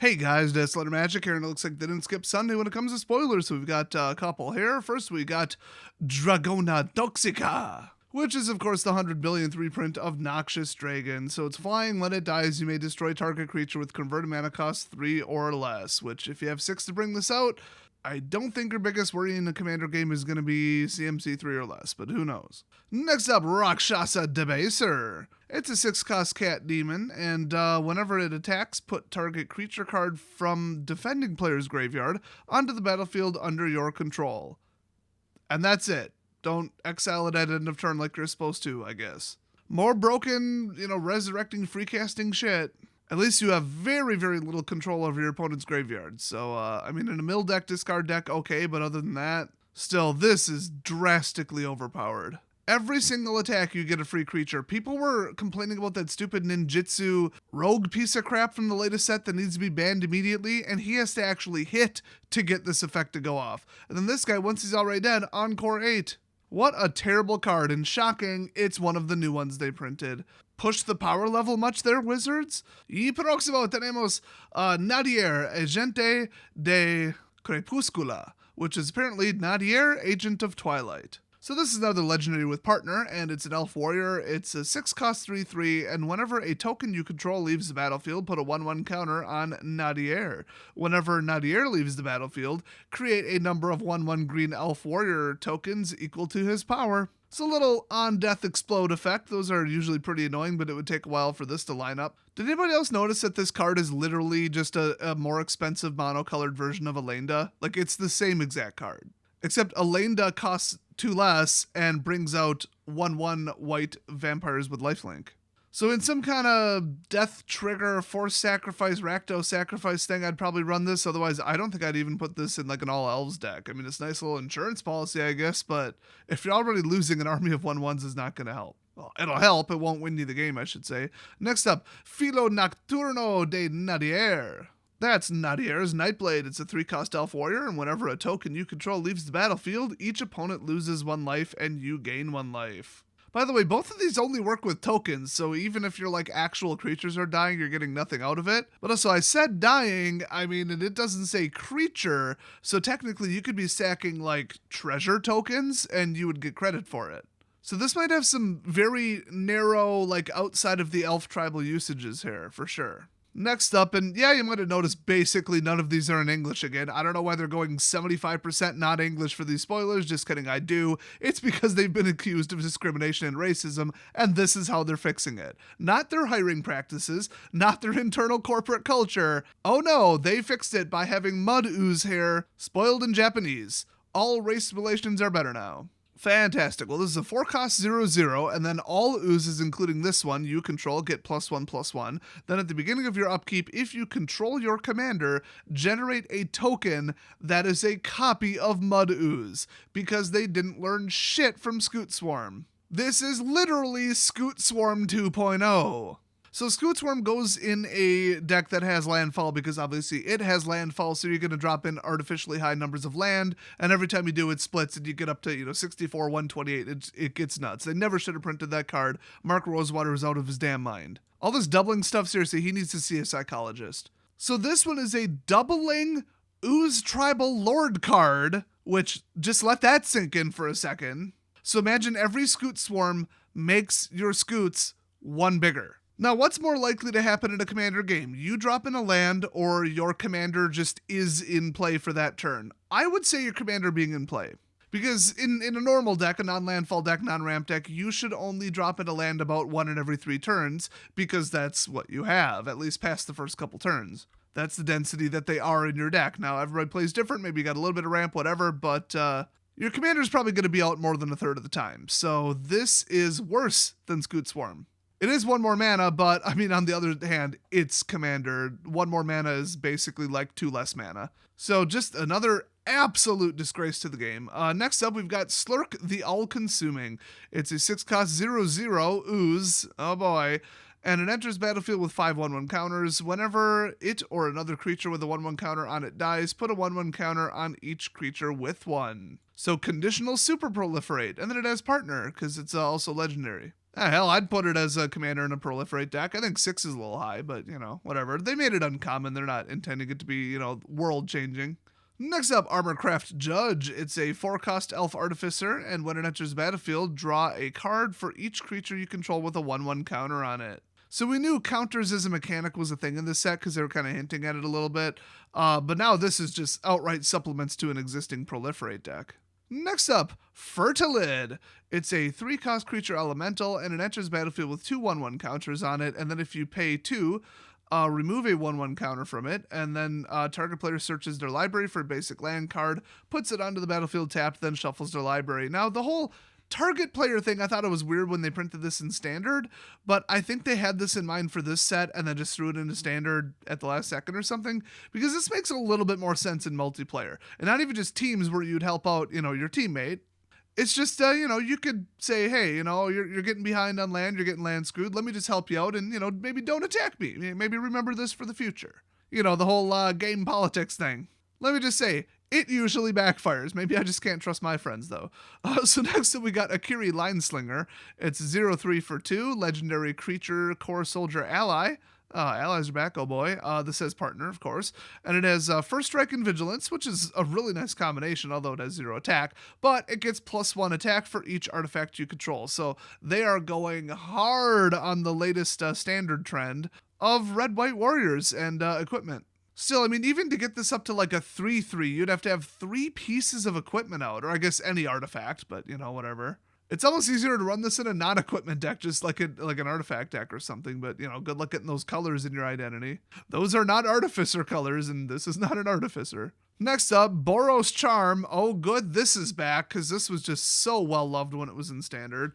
Hey guys, that's Letter Magic here, and it looks like they didn't skip Sunday when it comes to spoilers, so we've got a couple here. First, we got Dragona Toxica, which is, of course, the 100 billionth reprint of Noxious Dragon. So it's flying. When it dies, you may destroy target creature with converted mana cost 3 or less, which, if you have 6 to bring this out, I don't think your biggest worry in a commander game is going to be CMC 3 or less, but who knows. Next up, Rakshasa Debaser. It's a 6-cost cat demon, and whenever it attacks, put target creature card from defending player's graveyard onto the battlefield under your control. And that's it. Don't exile it at end of turn like you're supposed to, I guess. More broken, resurrecting, free casting shit. At least you have very, very little control over your opponent's graveyard. So, in a mill deck, discard deck, okay, but other than that, still, this is drastically overpowered. Every single attack, you get a free creature. People were complaining about that stupid ninjutsu rogue piece of crap from the latest set that needs to be banned immediately, and he has to actually hit to get this effect to go off. And then this guy, once he's already dead, Encore 8. What a terrible card, and shocking, it's one of the new ones they printed. Push the power level much there, Wizards? Y próximo tenemos Nadier, Agente de Crepúscula, which is apparently Nadier, Agent of Twilight. So this is another legendary with partner, and it's an elf warrior. It's a 6-cost 3/3, and whenever a token you control leaves the battlefield, put a 1/1 counter on Nadier. Whenever Nadier leaves the battlefield, create a number of 1/1 green elf warrior tokens equal to his power. It's a little on-death explode effect. Those are usually pretty annoying, but it would take a while for this to line up. Did anybody else notice that this card is literally just a more expensive mono-colored version of Elenda? Like, it's the same exact card. Except Elenda costs 2 less and brings out 1/1 white vampires with lifelink. So in some kind of death trigger, forced sacrifice, Rakdos sacrifice thing, I'd probably run this. Otherwise, I don't think I'd even put this in like an all elves deck. I mean, it's a nice little insurance policy, I guess, but if you're already losing an army of 1/1s, is not going to help. Well, it'll help. It won't win you the game, I should say. Next up, Filo Nocturno de Nadier. That's Nadier's Nightblade. It's a 3-cost elf warrior, and whenever a token you control leaves the battlefield, each opponent loses 1 life and you gain 1 life. By the way, both of these only work with tokens, so even if your actual creatures are dying, you're getting nothing out of it. But also, I said dying, and it doesn't say creature, so technically you could be stacking treasure tokens and you would get credit for it. So this might have some very narrow, outside of the elf tribal usages here, for sure. Next up, and yeah, you might have noticed basically none of these are in English again. I don't know why they're going 75% not English for these spoilers. Just kidding, I do. It's because they've been accused of discrimination and racism, and this is how they're fixing it. Not their hiring practices, not their internal corporate culture. Oh no, they fixed it by having mud ooze hair spoiled in Japanese. All race relations are better now. Fantastic. Well, this is a 4-cost 0/0, and then all oozes, including this one, you control, get +1/+1. Then at the beginning of your upkeep, if you control your commander, generate a token that is a copy of Mud Ooze, because they didn't learn shit from Scoot Swarm. This is literally Scoot Swarm 2.0. So Scoot Swarm goes in a deck that has landfall because obviously it has landfall, so you're going to drop in artificially high numbers of land, and every time you do, it splits and you get up to 64, 128. It gets nuts. They never should have printed that card. Mark Rosewater is out of his damn mind. All this doubling stuff, seriously, he needs to see a psychologist. So this one is a doubling Ooze Tribal Lord card, which, just let that sink in for a second. So imagine every Scoot Swarm makes your Scoots 1 bigger. Now, what's more likely to happen in a commander game? You drop in a land, or your commander just is in play for that turn? I would say your commander being in play. Because in a normal deck, a non-landfall deck, non-ramp deck, you should only drop in a land about 1 in every 3 turns, because that's what you have, at least past the first couple turns. That's the density that they are in your deck. Now, everybody plays different, maybe you got a little bit of ramp, whatever, but your commander's probably going to be out more than a third of the time. So this is worse than Scoot Swarm. It is 1 more mana, but on the other hand, it's commander. 1 more mana is basically 2 less mana. So just another absolute disgrace to the game. Next up, we've got Slurk the All-Consuming. It's a 6-cost 0/0 ooze. Oh boy. And it enters battlefield with 5 1/1 counters. Whenever it or another creature with a 1/1 counter on it dies, put a 1/1 counter on each creature with 1. So conditional super proliferate. And then it has partner, because it's also legendary. Hell, I'd put it as a commander in a proliferate deck. I think 6 is a little high, but, whatever. They made it uncommon. They're not intending it to be, world-changing. Next up, Armorcraft Judge. It's a 4-cost elf artificer, and when it enters the battlefield, draw a card for each creature you control with a 1/1 counter on it. So we knew counters as a mechanic was a thing in this set because they were kind of hinting at it a little bit, but now this is just outright supplements to an existing proliferate deck. Next up, Fertilid. It's a 3-cost creature elemental, and it enters battlefield with 2 1/1 counters on it, and then if you pay 2, remove a 1/1 counter from it, and then target player searches their library for a basic land card, puts it onto the battlefield tapped, then shuffles their library. Now, the whole target player thing, I thought it was weird when they printed this in standard, but I think they had this in mind for this set and then just threw it into standard at the last second or something, because this makes a little bit more sense in multiplayer. And not even just teams where you'd help out, your teammate. It's just, you could say, hey, you're getting behind on land, you're getting land screwed, let me just help you out and, maybe don't attack me. Maybe remember this for the future. The whole game politics thing. Let me just say, it usually backfires. Maybe I just can't trust my friends, though. So next up, we got Akiri Lineslinger. It's 0/3 for 2, legendary creature, core soldier ally. Allies are back, oh boy. This says partner, of course. And it has first strike and vigilance, which is a really nice combination, although it has 0 attack. But it gets +1 attack for each artifact you control. So they are going hard on the latest standard trend of red-white warriors and equipment. Still, even to get this up to like a 3/3, you'd have to have 3 pieces of equipment out, or I guess any artifact, but whatever. It's almost easier to run this in a non-equipment deck, just like an artifact deck or something, but good luck getting those colors in your identity. Those are not artificer colors, and this is not an artificer. Next up, Boros Charm. Oh good, this is back, because this was just so well loved when it was in standard.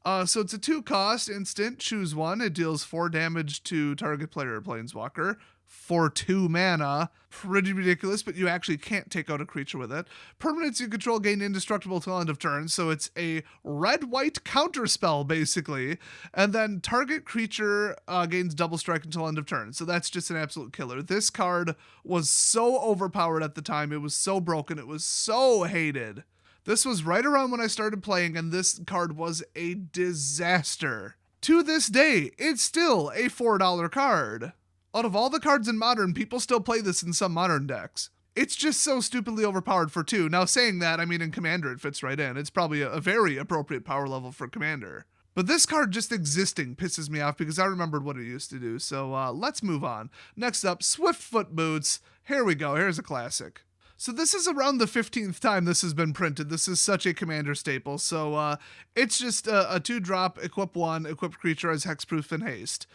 So it's a 2-cost instant, choose 1. It deals 4 damage to target player or planeswalker for 2 mana. Pretty ridiculous, but you actually can't take out a creature with it. Permanents you control gain indestructible till end of turn, so it's a red-white counterspell, basically. And then target creature gains double strike until end of turn, so that's just an absolute killer. This card was so overpowered at the time, it was so broken, it was so hated. This was right around when I started playing, and this card was a disaster. To this day, it's still a $4 card. Out of all the cards in Modern, people still play this in some Modern decks. It's just so stupidly overpowered for 2. Now, saying that, in Commander it fits right in. It's probably a very appropriate power level for Commander. But this card just existing pisses me off because I remembered what it used to do, so let's move on. Next up, Swiftfoot Boots. Here we go, here's a classic. So this is around the 15th time this has been printed. This is such a Commander staple. So it's just a 2-drop, equip 1, equipped creature as hexproof and haste.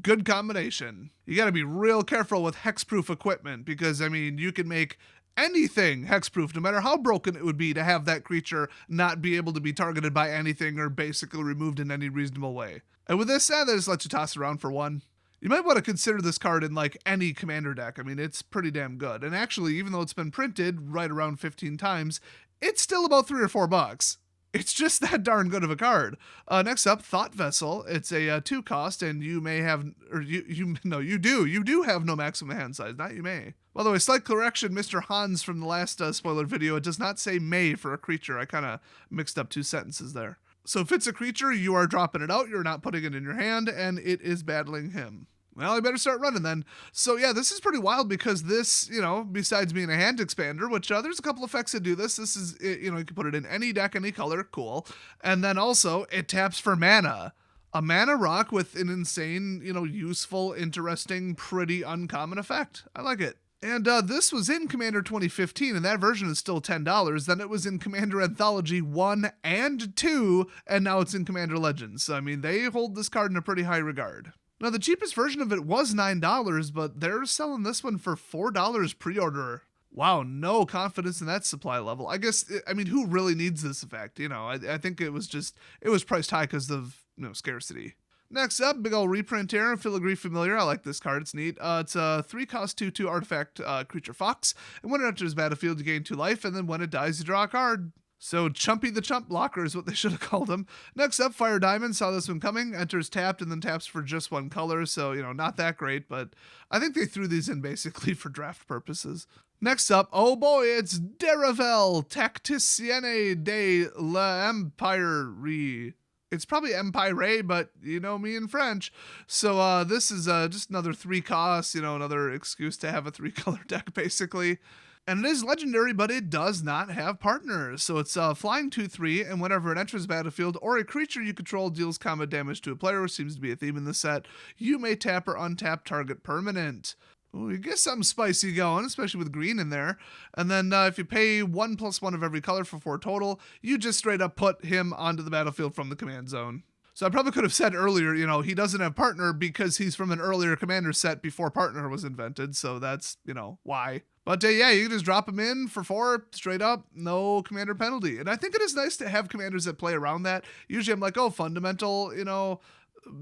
Good combination. You gotta be real careful with hexproof equipment because, you can make anything hexproof, no matter how broken it would be to have that creature not be able to be targeted by anything or basically removed in any reasonable way. And with this set, that just lets you toss it around for 1. You might want to consider this card in any Commander deck. It's pretty damn good. And actually, even though it's been printed right around 15 times, it's still about $3 or $4. It's just that darn good of a card. Next up, Thought Vessel. It's a 2-cost, and you may have, or you do have no maximum hand size. Not you may. By the way, slight correction, Mr. Hans from the last spoiler video, it does not say may for a creature. I kind of mixed up 2 sentences there. So if it's a creature, you are dropping it out, you're not putting it in your hand, and it is battling him. Well, I better start running then. So yeah, this is pretty wild because this, besides being a hand expander, which there's a couple effects that do this. This is, you can put it in any deck, any color, cool. And then also, it taps for mana. A mana rock with an insane, useful, interesting, pretty uncommon effect. I like it. And this was in Commander 2015, and that version is still $10. Then it was in Commander Anthology 1 and 2, and now it's in Commander Legends. So, they hold this card in a pretty high regard. Now, the cheapest version of it was $9, but they're selling this one for $4 pre-order. Wow, no confidence in that supply level. I guess, who really needs this effect? I think it was priced high because of, scarcity. Next up, big ol' reprint here, Filigree Familiar. I like this card, it's neat. It's a 3-cost 2/2 artifact creature fox, and when it enters battlefield, you gain 2 life, and then when it dies, you draw a card. So Chumpy the Chump Blocker is what they should have called him. Next up, Fire Diamond, saw this one coming, enters tapped and then taps for just 1 color, so, not that great, but I think they threw these in basically for draft purposes. Next up, oh boy, it's Derevel Tactics de l'Empire. It's probably Empire, but you know me in French. So this is just another 3 costs, another excuse to have a 3-color deck, basically. And it is legendary, but it does not have partners. So it's flying 2/3, and whenever it enters the battlefield or a creature you control deals combat damage to a player, which seems to be a theme in this set, you may tap or untap target permanent. Ooh, you get something spicy going, especially with green in there. And then if you pay 1+1 of every color for 4 total, you just straight up put him onto the battlefield from the command zone. So I probably could have said earlier, he doesn't have partner because he's from an earlier commander set before partner was invented. So that's, why. But yeah, you can just drop him in for 4 straight up, no commander penalty. And I think it is nice to have commanders that play around that. Usually I'm like, oh, fundamental,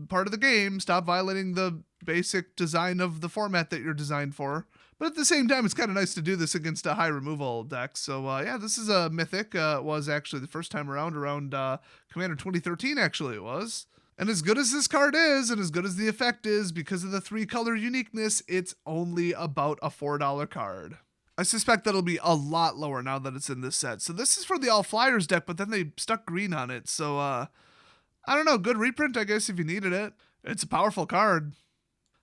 part of the game, stop violating the basic design of the format that you're designed for. But at the same time, it's kind of nice to do this against a high removal deck. So yeah, this is a mythic. It was actually the first time around Commander 2013, actually it was. And as good as this card is, and as good as the effect is, because of the 3-color uniqueness, it's only about a $4 card. I suspect that'll be a lot lower now that it's in this set. So this is for the All Flyers deck, but then they stuck green on it. So I don't know, good reprint, I guess, if you needed it. It's a powerful card.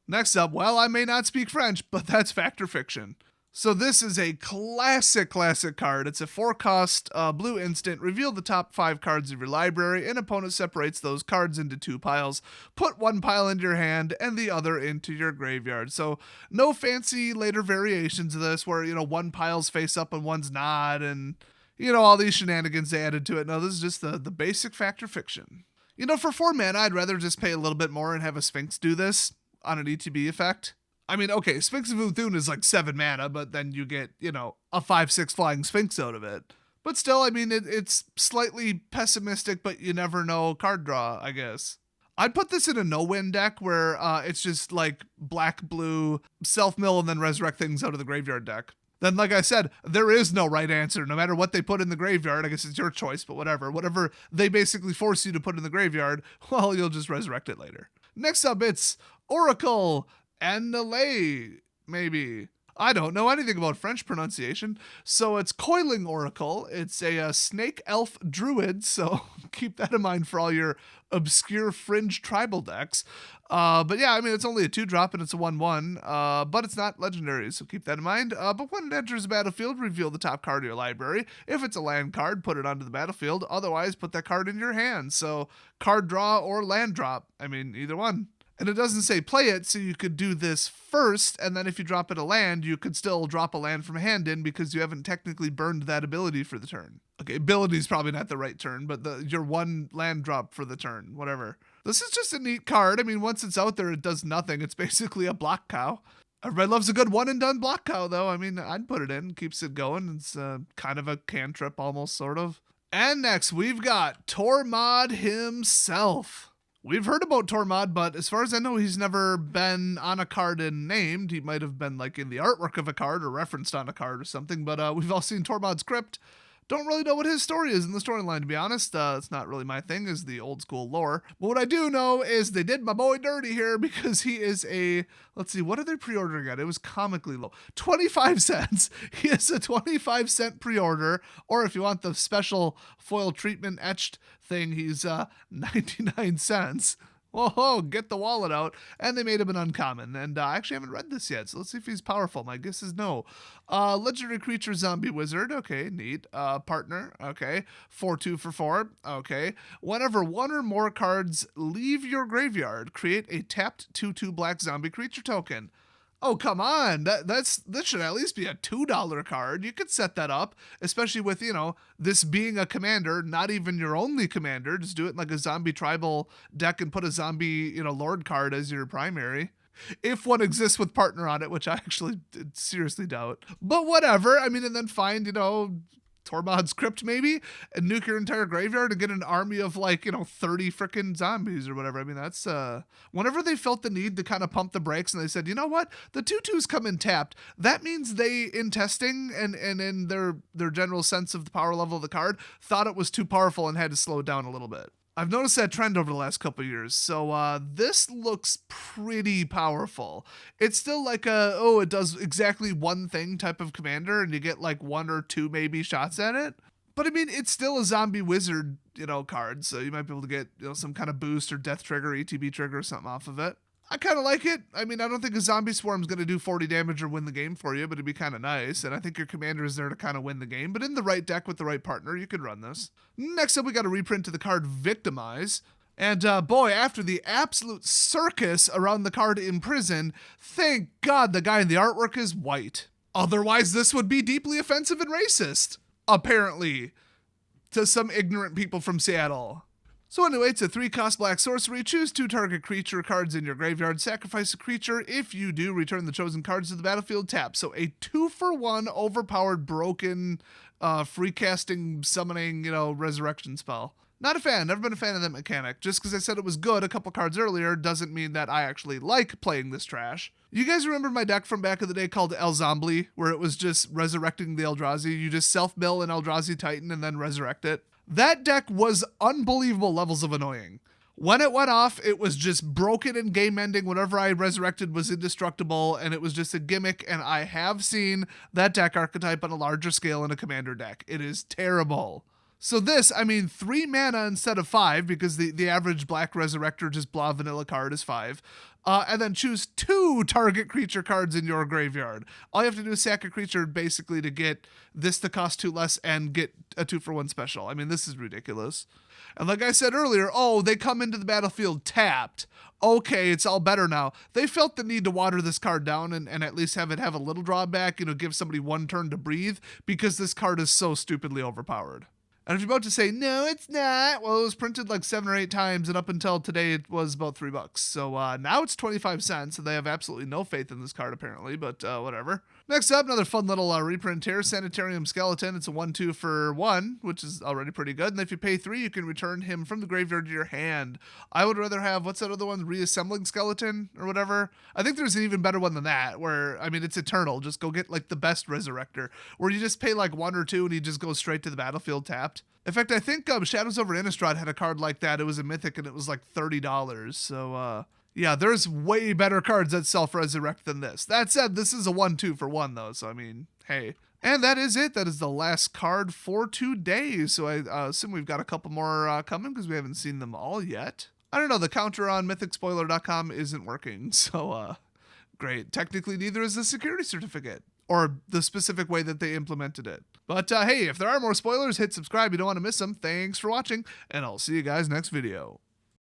Next up, well, I may not speak French, but that's Fact or Fiction. So this is a classic card. It's a 4-cost blue instant. Reveal the top 5 cards of your library. An opponent separates those cards into 2 piles. Put 1 pile into your hand and the other into your graveyard. So no fancy later variations of this where, 1 pile's face up and one's not, and, all these shenanigans they added to it. No, this is just the basic Fact or Fiction. For 4 mana, I'd rather just pay a little bit more and have a Sphinx do this on an ETB effect. I mean, okay, Sphinx of Uthun is like 7 mana, but then you get, a 5/6 flying Sphinx out of it. But still, I mean, it's slightly pessimistic, but you never know card draw, I guess. I'd put this in a no-win deck where it's just like black-blue, self-mill, and then resurrect things out of the graveyard deck. Then, like I said, there is no right answer. No matter what they put in the graveyard, I guess it's your choice, but whatever. Whatever they basically force you to put in the graveyard, well, you'll just resurrect it later. Next up, it's Oracle Annelay, maybe. I don't know anything about French pronunciation. So it's Coiling Oracle. It's a snake elf druid, so keep that in mind for all your obscure fringe tribal decks. But yeah, I mean, it's only a 2-drop and it's a 1/1, but it's not legendary, so keep that in mind. But when it enters the battlefield, reveal the top card of your library. If it's a land card, put it onto the battlefield. Otherwise, put that card in your hand. So card draw or land drop. I mean, either one. And it doesn't say play it, so you could do this first, and then if you drop it a land, you could still drop a land from hand in because you haven't technically burned that ability for the turn. Okay, ability is probably not the right turn, but your 1 land drop for the turn, whatever. This is just a neat card. I mean, once it's out there, it does nothing. It's basically a block cow. Everybody loves a good one-and-done block cow, though. I mean, I'd put it in, keeps it going. It's kind of a cantrip, almost, sort of. And next, we've got Tormod himself. We've heard about Tormod, but as far as I know, he's never been on a card and named. He might have been like in the artwork of a card or referenced on a card or something, but we've all seen Tormod's Crypt. Don't really know what his story is in the storyline, to be honest. It's not really my thing, is the old school lore. But what I do know is they did my boy dirty here because he is a, let's see, what are they pre-ordering at? It was comically low. 25 cents. He is a 25-cent pre-order. Or if you want the special foil treatment etched thing, he's 99 cents. Whoa, get the wallet out. And they made him an uncommon. And I actually haven't read this yet, so let's see if he's powerful. My guess is no. Legendary creature zombie wizard. Okay, neat. Partner. Okay. 4/2 for 4. Okay. Whenever 1 or more cards leave your graveyard, create a tapped 2/2 black zombie creature token. Oh, come on. This should at least be a $2 card. You could set that up, especially with, this being a commander, not even your only commander. Just do it like a zombie tribal deck and put a zombie, lord card as your primary. If one exists with partner on it, which I actually seriously doubt. But whatever. I mean, and then find, Tormod's Crypt maybe, and nuke your entire graveyard and get an army of 30 freaking zombies or whatever. I mean, that's whenever they felt the need to kind of pump the brakes and they said, you know what, the 2/2s come in tapped. That means they, in testing and in their general sense of the power level of the card, thought it was too powerful and had to slow it down a little bit. I've noticed that trend over the last couple of years, so this looks pretty powerful. It's still like it does exactly one thing type of commander, and you get 1 or 2 maybe shots at it. But I mean, it's still a zombie wizard, card, so you might be able to get, some kind of boost or death trigger, ETB trigger or something off of it. I kind of like it. I mean, I don't think a zombie swarm's going to do 40 damage or win the game for you, but it'd be kind of nice. And I think your commander is there to kind of win the game. But in the right deck with the right partner, you could run this. Next up, we got a reprint to the card Victimize. And boy, after the absolute circus around the card Imprison, thank God the guy in the artwork is white. Otherwise, this would be deeply offensive and racist. Apparently, to some ignorant people from Seattle. So anyway, it's a 3-cost black sorcery. Choose 2 target creature cards in your graveyard. Sacrifice a creature. If you do, return the chosen cards to the battlefield tapped. So a 2-for-1 overpowered, broken, free casting, summoning, resurrection spell. Not a fan. Never been a fan of that mechanic. Just because I said it was good a couple cards earlier doesn't mean that I actually like playing this trash. You guys remember my deck from back in the day called Elzombly, where it was just resurrecting the Eldrazi? You just self-mill an Eldrazi Titan and then resurrect it. That deck was unbelievable levels of annoying. When it went off, it was just broken and game-ending. Whatever I resurrected was indestructible, and it was just a gimmick, and I have seen that deck archetype on a larger scale in a commander deck. It is terrible. So this, 3 mana instead of 5, because the average black resurrector, just blah vanilla card is 5. And then choose 2 target creature cards in your graveyard. All you have to do is sack a creature basically to get this to cost 2 less and get a 2-for-1 special. This is ridiculous. And like I said earlier, they come into the battlefield tapped. Okay, it's all better now. They felt the need to water this card down and at least have it have a little drawback, give somebody 1 turn to breathe, because this card is so stupidly overpowered. And if you're about to say, no, it's not, well, it was printed like 7 or 8 times, and up until today, it was about $3. So now it's 25 cents, and they have absolutely no faith in this card, apparently, but whatever. Next up, another fun little reprint here, Sanitarium Skeleton. It's a 1-2 for 1, which is already pretty good. And if you pay 3, you can return him from the graveyard to your hand. I would rather have, what's that other one, Reassembling Skeleton, or whatever? I think there's an even better one than that, where, it's eternal. Just go get, the best Resurrector, where you just pay, 1 or 2, and he just goes straight to the battlefield tapped. In fact, I think Shadows over Innistrad had a card like that. It was a mythic, and it was $30. So, yeah, there's way better cards that self-resurrect than this. That said, this is a 1-2 for 1, though, so hey. And that is it. That is the last card for today. So I assume we've got a couple more coming, because we haven't seen them all yet. I don't know, the counter on mythicspoiler.com isn't working, so great. Technically, neither is the security certificate, or the specific way that they implemented it. But hey, if there are more spoilers, hit subscribe. You don't want to miss them. Thanks for watching, and I'll see you guys next video.